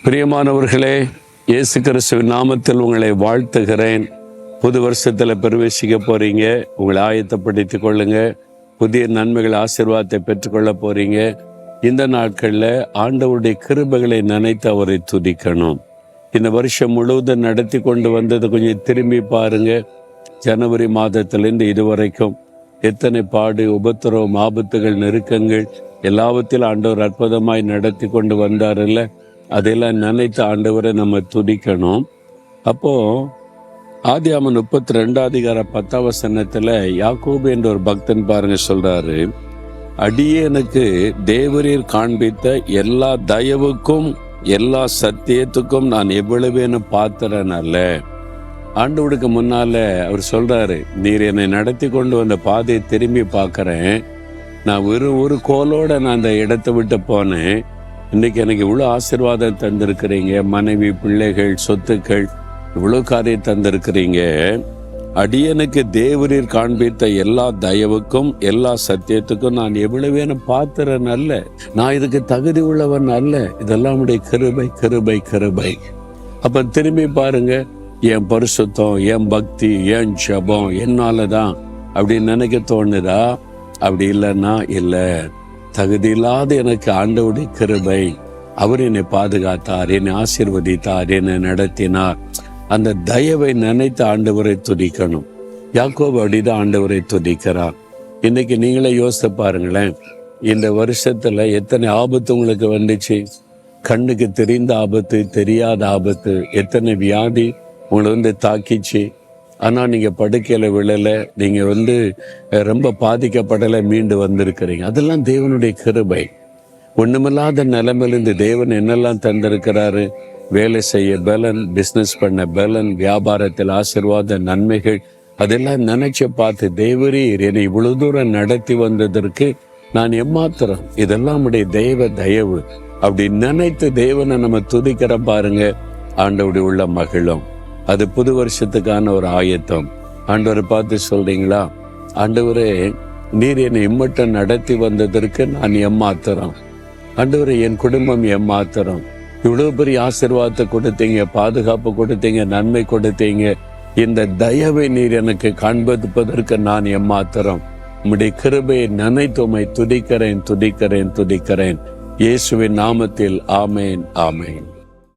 பிரியமானவர்களே, இயேசு கிறிஸ்துவின் நாமத்தில் உங்களை வாழ்த்துகிறேன். புது வருஷத்துல பிரவேசிக்க போறீங்க. உங்களை ஆயத்தப்படுத்திக் கொள்ளுங்க. புதிய நன்மைகள் ஆசீர்வாதத்தை பெற்றுக்கொள்ள போறீங்க. இந்த நாட்கள்ல ஆண்டவருடைய கிருபைகளை நினைத்து அவரை துதிக்கணும். இந்த வருஷம் முழுவதும் நடத்தி கொண்டு வந்தது கொஞ்சம் திரும்பி பாருங்க. ஜனவரி மாதத்திலிருந்து இதுவரைக்கும் எத்தனை பாடு, உபத்திரவம், ஆபத்துகள், நெருக்கங்கள் எல்லாவற்றிலும் ஆண்டவர் அற்புதமாய் நடத்தி கொண்டு வந்தார்ல. அதெல்லாம் நினைத்து ஆண்டவரை நம்ம துதிக்கணும். அப்போ ஆதியாகமம் 32:10 யாக்கோபு என்ற ஒரு பக்தன் பாருங்க சொல்றாரு, அடியேனுக்கு தேவரீர் காண்பித்த எல்லா தயவுக்கும் எல்லா சத்தியத்துக்கும் நான் எவ்வளவேன்னு பாத்திரன் அல்ல. ஆண்டவருக்கு முன்னால அவர் சொல்றாரு, நீர் என்னை நடத்தி கொண்டு வந்த பாதையை திரும்பி பார்க்கறேன். நான் ஒரு கோலோட நான் அந்த இடத்தை விட்டு போனேன். இன்னைக்கு எனக்கு இவ்வளோ ஆசீர்வாதம் தந்திருக்கிறீங்க. மனைவி, பிள்ளைகள், சொத்துக்கள், இவ்வளோ காரியம் தந்திருக்கிறீங்க. அடியனுக்கு தேவரீர் காண்பித்த எல்லா தயவுக்கும் எல்லா சத்தியத்துக்கும் நான் எவ்வளவேன்னு பாத்திரன் அல்ல. நான் இதுக்கு தகுதி உள்ளவன் அல்ல. இதெல்லாம் உடைய கிருபை, கிருபை, கிருபை. அப்ப திரும்பி பாருங்க, என் பரிசுத்தம், என் பக்தி, என் ஜபம் என்னாலதான் அப்படின்னு நினைக்க தோணுதா? அப்படி இல்லைன்னா இல்லை. தகுதி இல்லாத எனக்கு ஆண்டவருடைய கிருபை. அவர் என்னை பாதுகாத்தார், என்னை ஆசீர்வதித்தார், என்னை நடத்தினார். அந்த தயவை நினைத்து ஆண்டவரை துதிக்கணும். யாக்கோபு அப்படிதான் ஆண்டவரை துதிக்கிறார். இன்னைக்கு நீங்களே யோசித்து பாருங்களேன். இந்த வருஷத்துல எத்தனை ஆபத்து உங்களுக்கு வந்துச்சு. கண்ணுக்கு தெரிந்த ஆபத்து, தெரியாத ஆபத்து, எத்தனை வியாதி உங்களை தாக்கிச்சு. ஆனால் நீங்கள் படுக்கையில் விழலை, நீங்கள் ரொம்ப பாதிக்கப்படலை, மீண்டு வந்திருக்கிறீங்க. அதெல்லாம் தேவனுடைய கிருபை. ஒன்றுமில்லாத நிலைமையிலிருந்து தேவன் என்னெல்லாம் தந்திருக்கிறாரு. வேலை செய்ய பலன், பிஸ்னஸ் பண்ண பலன், வியாபாரத்தில் ஆசீர்வாத நன்மைகள், அதெல்லாம் நினைச்சு பார்த்து தேவரீர் என்னை இவ்வளவு தூரம் நடத்தி வந்ததற்கு நான் எம்மாத்திரம், இதெல்லாம் உடைய தெய்வ தயவு அப்படி நினைத்து தேவனை நம்ம துதிக்கிற பாருங்க. ஆண்டவருடைய உள்ள மகிழும். அது புது வருஷத்துக்கான ஒரு ஆயத்தம். ஆண்டவரை பார்த்து சொல்றீங்களா, ஆண்டவரே நீர் என்னை இம்மட்டம் நடத்தி வந்ததற்கு நான் எம்மாத்திரம். ஆண்டவரே என் குடும்பம் எம்மாத்திரம். இவ்வளவு பெரிய ஆசீர்வாதத்தை கொடுத்தீங்க, பாதுகாப்பு கொடுத்தீங்க, நன்மை கொடுத்தீங்க. இந்த தயவை நீர் எனக்கு காண்பிப்பதற்கு நான் எம்மாத்திரம். உம்முடைய கிருபையை நினைத்து உம்மை துதிக்கிறேன், துதிக்கிறேன், துதிக்கிறேன். இயேசுவின் நாமத்தில் ஆமேன், ஆமேன்.